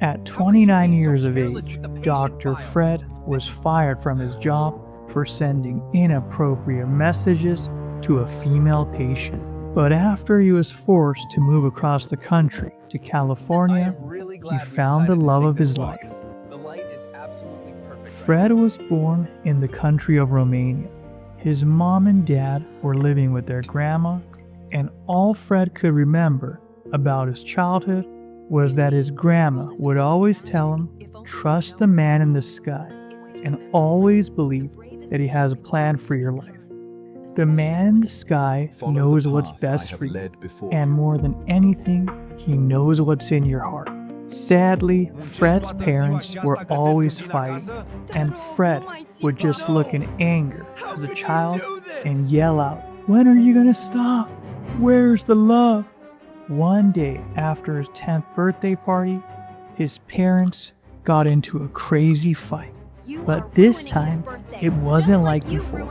At 29 years of age, Dr. Fred was fired from his job for sending inappropriate messages to a female patient. But after he was forced to move across the country to California, he found the love of his life. Fred was born in the country of Romania. His mom and dad were living with their grandma, and all Fred could remember about his childhood was that his grandma would always tell him, trust the man in the sky, and always believe that he has a plan for your life. The man in the sky knows what's best for you, and more than anything, he knows what's in your heart. Sadly, Fred's parents were always fighting, and Fred would just look in anger as a child and yell out, "When are you gonna stop? Where's the love?" One day after his 10th birthday party, his parents got into a crazy fight. But this time, it wasn't like before.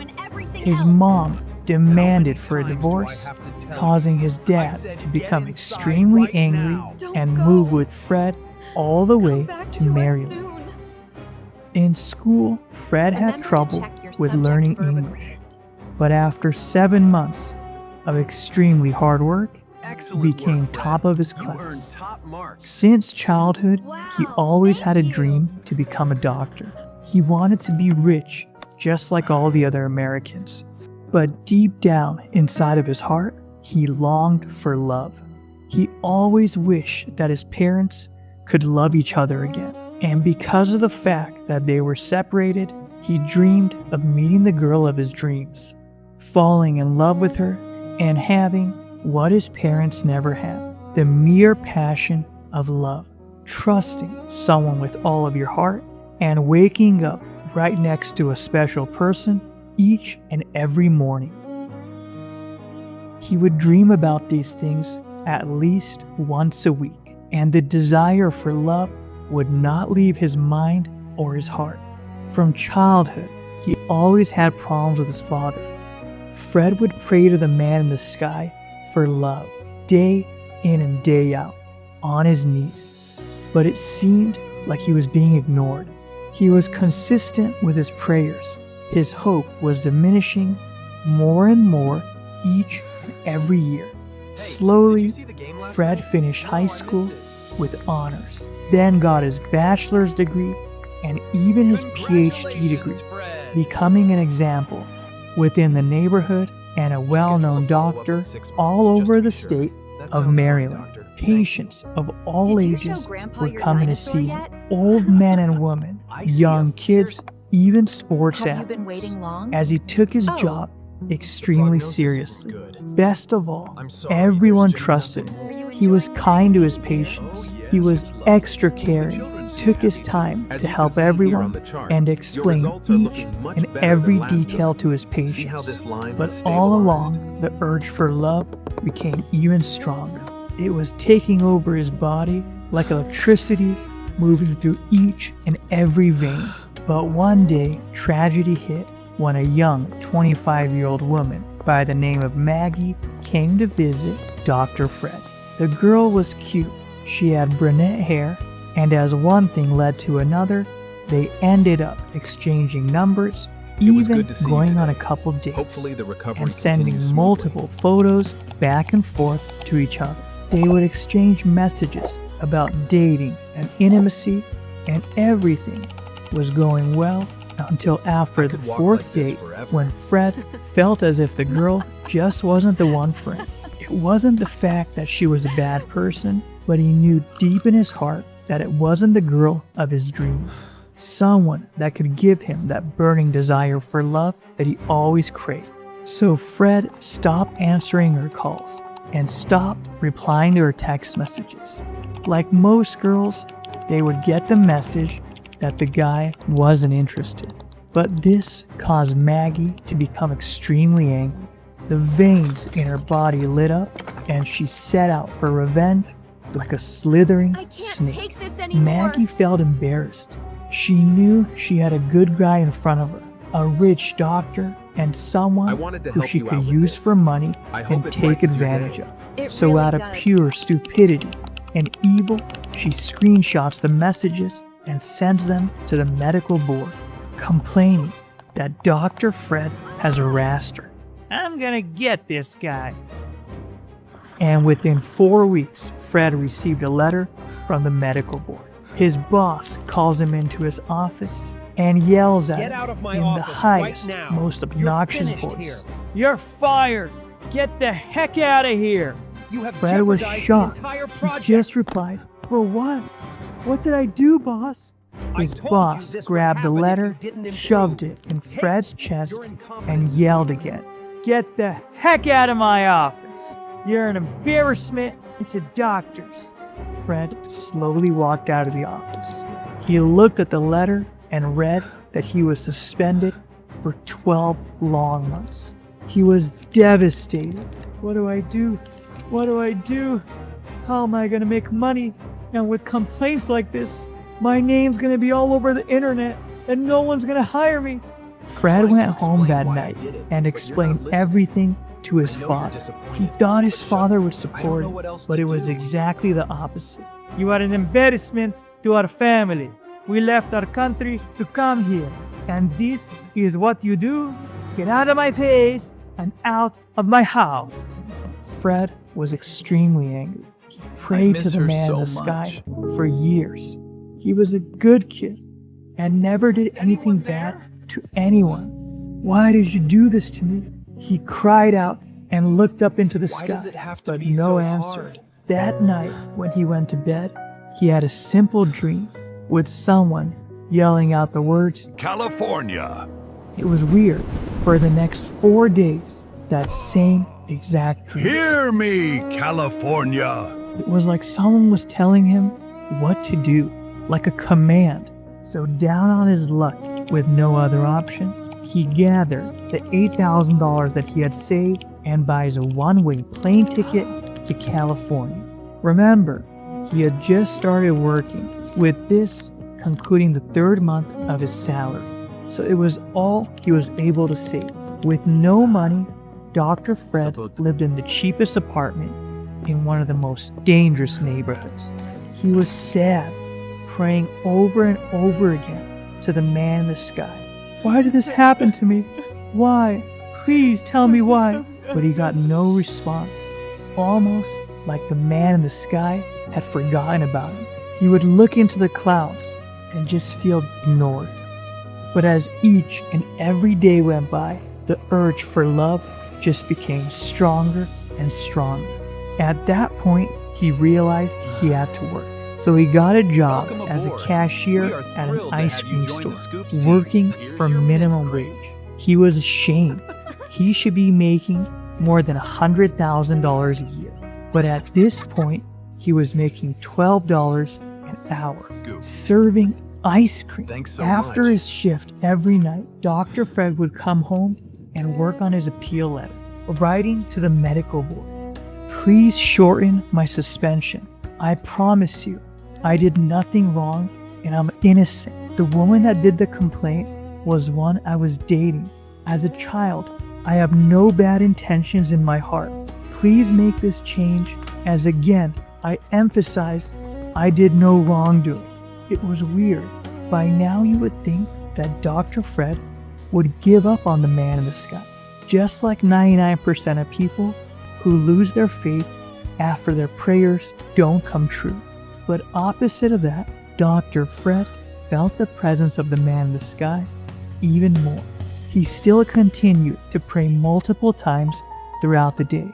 His mom demanded for a divorce, causing his dad to become extremely angry and move with Fred all the way to Maryland. In school, Fred had trouble with learning English, but after 7 months of extremely hard work, he became top of his class. Since childhood, he always had a dream to become a doctor. He wanted to be rich, just like all the other Americans. But deep down inside of his heart, he longed for love. He always wished that his parents could love each other again. And because of the fact that they were separated, he dreamed of meeting the girl of his dreams, falling in love with her, and having what his parents never had, the mere passion of love, trusting someone with all of your heart, and waking up right next to a special person each and every morning. He would dream about these things at least once a week, and the desire for love would not leave his mind or his heart. From childhood, he always had problems with his father. Fred would pray to the man in the sky for love, day in and day out, on his knees. But it seemed like he was being ignored. He was consistent with his prayers. His hope was diminishing more and more each and every year. Slowly, Fred finished high school with honors, then got his bachelor's degree and even his PhD degree, becoming an example within the neighborhood and a well-known doctor all over the state of Maryland. Patients of all ages were coming to see him, old men and women, young kids, even sports athletes, as he took his job extremely seriously. Best of all, everyone trusted him. He was kind to his patients. He was extra caring, took his time to help everyone and explain each and every detail to his patients. But all along, the urge for love became even stronger. It was taking over his body like electricity, moving through each and every vein. But one day, tragedy hit when a young 25-year-old woman by the name of Maggie came to visit Dr. Fred. The girl was cute. She had brunette hair, and as one thing led to another, they ended up exchanging numbers, even going on a couple dates, and sending multiple photos back and forth to each other. They would exchange messages about dating and intimacy, and everything was going well until after the fourth date, when Fred felt as if the girl just wasn't the one for him. It wasn't the fact that she was a bad person, but he knew deep in his heart that it wasn't the girl of his dreams. Someone that could give him that burning desire for love that he always craved. So Fred stopped answering her calls and stopped replying to her text messages. Like most girls, they would get the message that the guy wasn't interested. But this caused Maggie to become extremely angry. The veins in her body lit up, and she set out for revenge like a slithering snake. Maggie felt embarrassed. She knew she had a good guy in front of her, a rich doctor, and someone who she could use for money and take advantage of. So out of pure stupidity, and evil, she screenshots the messages and sends them to the medical board, complaining that Dr. Fred has harassed her. "I'm gonna get this guy." And within 4 weeks, Fred received a letter from the medical board. His boss calls him into his office and yells at him in the highest, most obnoxious voice. "You're fired! Get the heck out of here!" Fred was shocked. He just replied, "For what? What did I do, boss?" His boss grabbed the letter, shoved it in Fred's chest, and yelled again, "Get the heck out of my office! You're an embarrassment to doctors." Fred slowly walked out of the office. He looked at the letter and read that he was suspended for 12 long months. He was devastated. "What do I do? What do I do? How am I going to make money? And with complaints like this, my name's going to be all over the internet and no one's going to hire me." Fred went home that night and explained everything to his father. He thought his father would support him, but it was exactly the opposite. "You are an embarrassment to our family. We left our country to come here, and this is what you do? Get out of my face and out of my house." Fred was extremely angry. He prayed to the man in the sky for years. He was a good kid and never did anything bad to anyone. "Why did you do this to me?" He cried out and looked up into the sky, but no answer. That night, when he went to bed, he had a simple dream with someone yelling out the words, "California." It was weird. For the next 4 days, that same exact dream. "Hear me, California." It was like someone was telling him what to do, like a command. So down on his luck, with no other option, he gathered the $8,000 that he had saved and buys a one-way plane ticket to California. Remember, he had just started working, with this concluding the 3rd month of his salary. So it was all he was able to save. With no money, Dr. Fred lived in the cheapest apartment in one of the most dangerous neighborhoods. He was sad, praying over and over again to the man in the sky. "Why did this happen to me? Why? Please tell me why." But he got no response, almost like the man in the sky had forgotten about him. He would look into the clouds and just feel ignored. But as each and every day went by, the urge for love just became stronger and stronger. At that point, he realized he had to work. So he got a job as a cashier at an ice cream store, working for minimum wage. He was ashamed. He should be making more than $100,000 a year. But at this point, he was making $12 an hour, serving ice cream. After his shift every night, Dr. Fred would come home and work on his appeal letter, writing to the medical board. "Please shorten my suspension. I promise you, I did nothing wrong and I'm innocent. The woman that did the complaint was one I was dating. As a child, I have no bad intentions in my heart. Please make this change, as again, I emphasize I did no wrongdoing." It was weird. By now you would think that Dr. Fred would give up on the man in the sky, just like 99% of people who lose their faith after their prayers don't come true. But opposite of that, Dr. Fred felt the presence of the man in the sky even more. He still continued to pray multiple times throughout the day.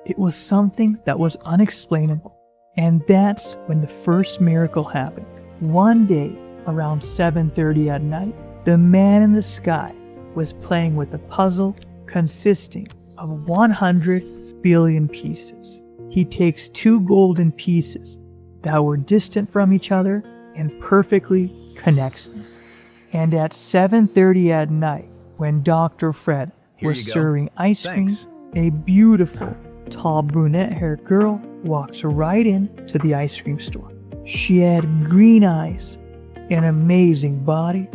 It was something that was unexplainable. And that's when the first miracle happened. One day, around 7:30 at night, the man in the sky was playing with a puzzle consisting of 100 billion pieces. He takes 2 golden pieces that were distant from each other and perfectly connects them. And at 7:30 at night, when Dr. Fred was serving ice cream, a beautiful, tall brunette-haired girl walks right into the ice cream store. She had green eyes, an amazing body,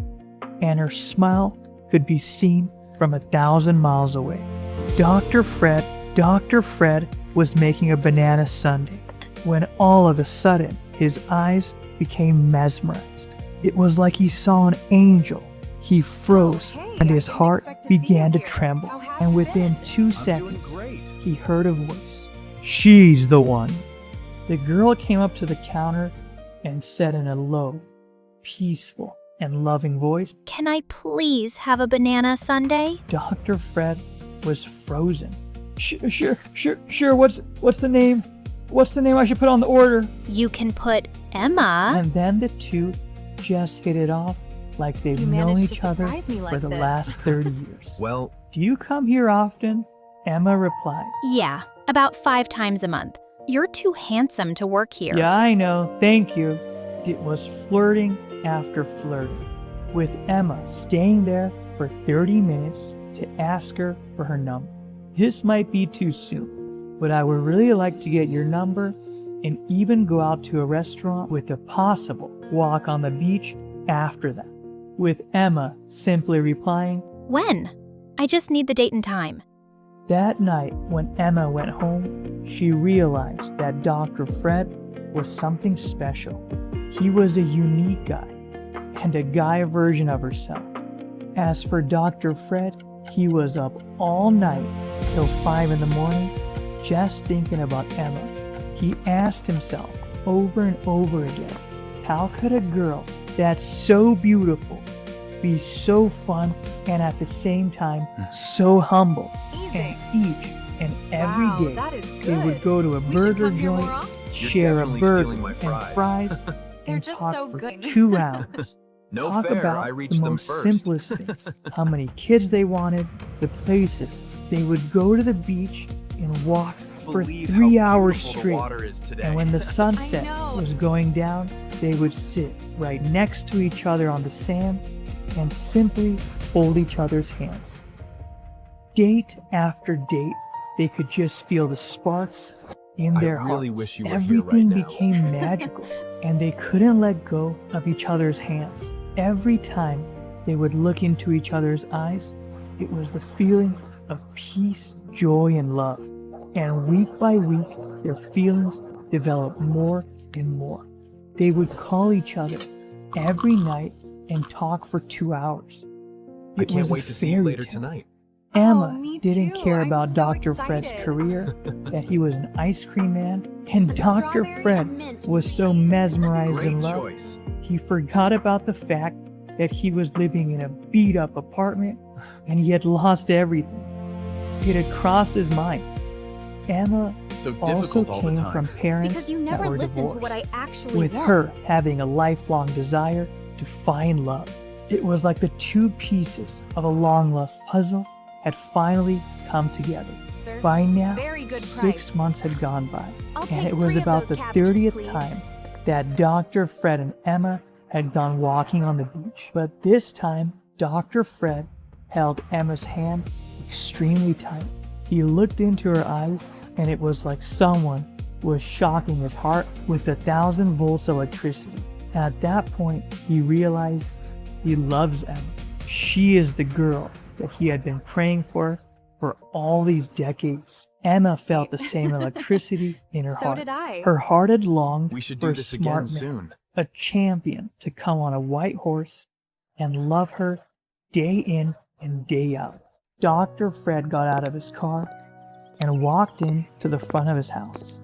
and her smile could be seen from 1,000 miles away. Dr. Fred was making a banana sundae. when all of a sudden his eyes became mesmerized. It was like he saw an angel. He froze and his heart began to tremble. And within 2 seconds, he heard a voice. "She's the one." The girl came up to the counter and said in a low, peaceful, and loving voice, "Can I please have a banana sundae?" Dr. Fred was frozen. Sure. What's the name? What's the name I should put on the order?" You can put Emma. And then the two just hit it off like they've known each other for the last 30 years. Well, "Do you come here often?" Emma replied. Yeah, about 5 times a month. You're too handsome to work here. "Yeah, I know. Thank you." It was flirting after flirting, with Emma staying there for 30 minutes to ask her for her number. "This might be too soon, but I would really like to get your number and even go out to a restaurant with a possible walk on the beach after that." With Emma simply replying, When? I just need the date and time. That night, when Emma went home, she realized that Dr. Fred was something special. He was a unique guy, and a guy version of herself. As for Dr. Fred, he was up all night till 5 in the morning, just thinking about Emma. He asked himself over and over again, how could a girl that's so beautiful be so fun and at the same time so humble? And each and every day they would go to a burger joint, share a burger and fries, and talk for 2 hours. No Talk fair, about I reached the them most first. simplest things. How many kids they wanted, the places. They would go to the beach and walk for Believe 3 how hours beautiful the straight. water is today. And when the sunset was going down, they would sit right next to each other on the sand and simply hold each other's hands. Date after date, they could just feel the sparks in I their really hearts. wish you were here right Everything now. became magical, and they couldn't let go of each other's hands. Every time they would look into each other's eyes, it was the feeling of peace, joy, and love. And week by week, their feelings developed more and more. They would call each other every night and talk for 2 hours. I It can't was a wait to see you fairy later tale. tonight. Emma me didn't too. care I'm about so Dr. Fred's excited. career, that he was an ice cream man, and Dr. Strawberry Fred and mint, was so please. mesmerized Great in love. choice. He forgot about the fact that he was living in a beat-up apartment and he had lost everything. It had crossed his mind. Emma So also difficult all the came time. from parents Because you that never were listen to divorced, what I actually with want. her having a lifelong desire to find love. It was like the 2 pieces of a long-lost puzzle had finally come together. Sir, By now, very good 6 price. months had gone by, I'll and take it was 3 of about those the cabbages, 30th please. time that Dr. Fred and Emma had gone walking on the beach. But this time, Dr. Fred held Emma's hand extremely tight. He looked into her eyes, and it was like someone was shocking his heart with 1,000 volts of electricity. At that point, he realized he loves Emma. She is the girl that he had been praying for all these decades. Emma felt the same electricity in her So heart. did I. Her heart had longed We should for do a this smart again man, soon. a champion to come on a white horse and love her day in and day out. Dr. Fred got out of his car and walked in to the front of his house.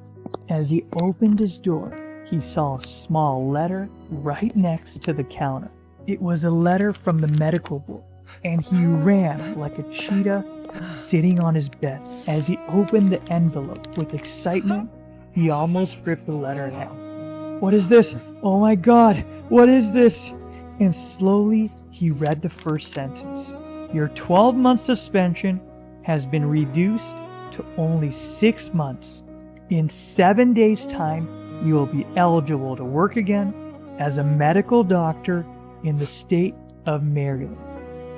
As he opened his door, he saw a small letter right next to the counter. It was a letter from the medical board, and he ran like a cheetah sitting on his bed. As he opened the envelope with excitement, he almost ripped the letter in half. "What is this? Oh my God, what is this?" And slowly he read the first sentence. "Your 12-month suspension has been reduced to only 6 months. In 7 days' time, you will be eligible to work again as a medical doctor in the state of Maryland."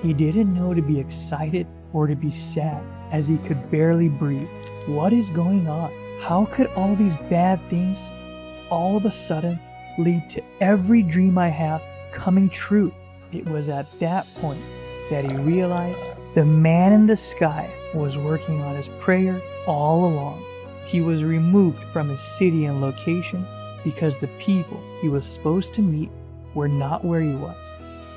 He didn't know to be excited or to be sad, as he could barely breathe. What is going on? How could all these bad things all of a sudden lead to every dream I have coming true? It was at that point that he realized the man in the sky was working on his prayer all along. He was removed from his city and location because the people he was supposed to meet were not where he was.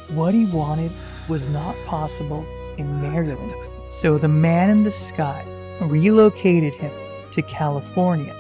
What he wanted was not possible in Maryland. So the man in the sky relocated him to California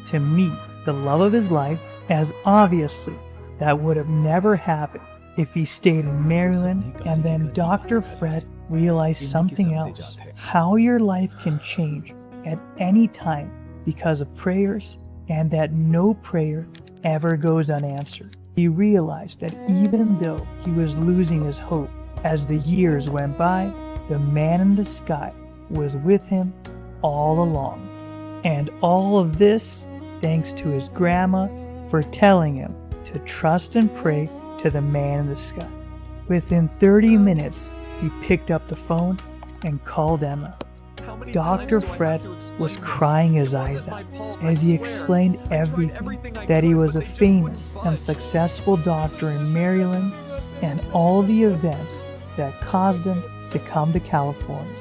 to meet the love of his life, as obviously that would have never happened if he stayed in Maryland. And then Dr. Fred realized something else: how your life can change at any time because of prayers, and that no prayer ever goes unanswered. He realized that even though he was losing his hope as the years went by, the man in the sky was with him all along. And all of this thanks to his grandma for telling him to trust and pray to the man in the sky. Within 30 minutes, he picked up the phone and called Emma. Dr. Fred was crying his eyes out as he explained everything, that he was a famous and successful doctor in Maryland and all the events that caused him to come to California.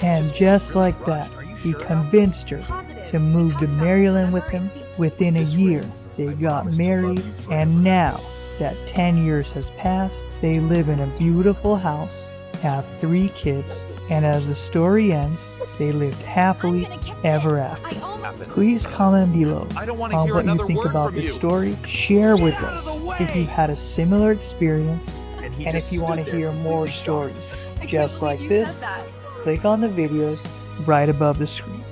And just like that, he convinced her to move to Maryland with him. Within a year, they got married, and now that 10 years has passed, they live in a beautiful house, have 3 kids, and as the story ends, they lived happily ever after. Please comment below on what you think about this story. Share with us if you had a similar experience, and if you want to hear more stories just like this, click on the videos right above the screen.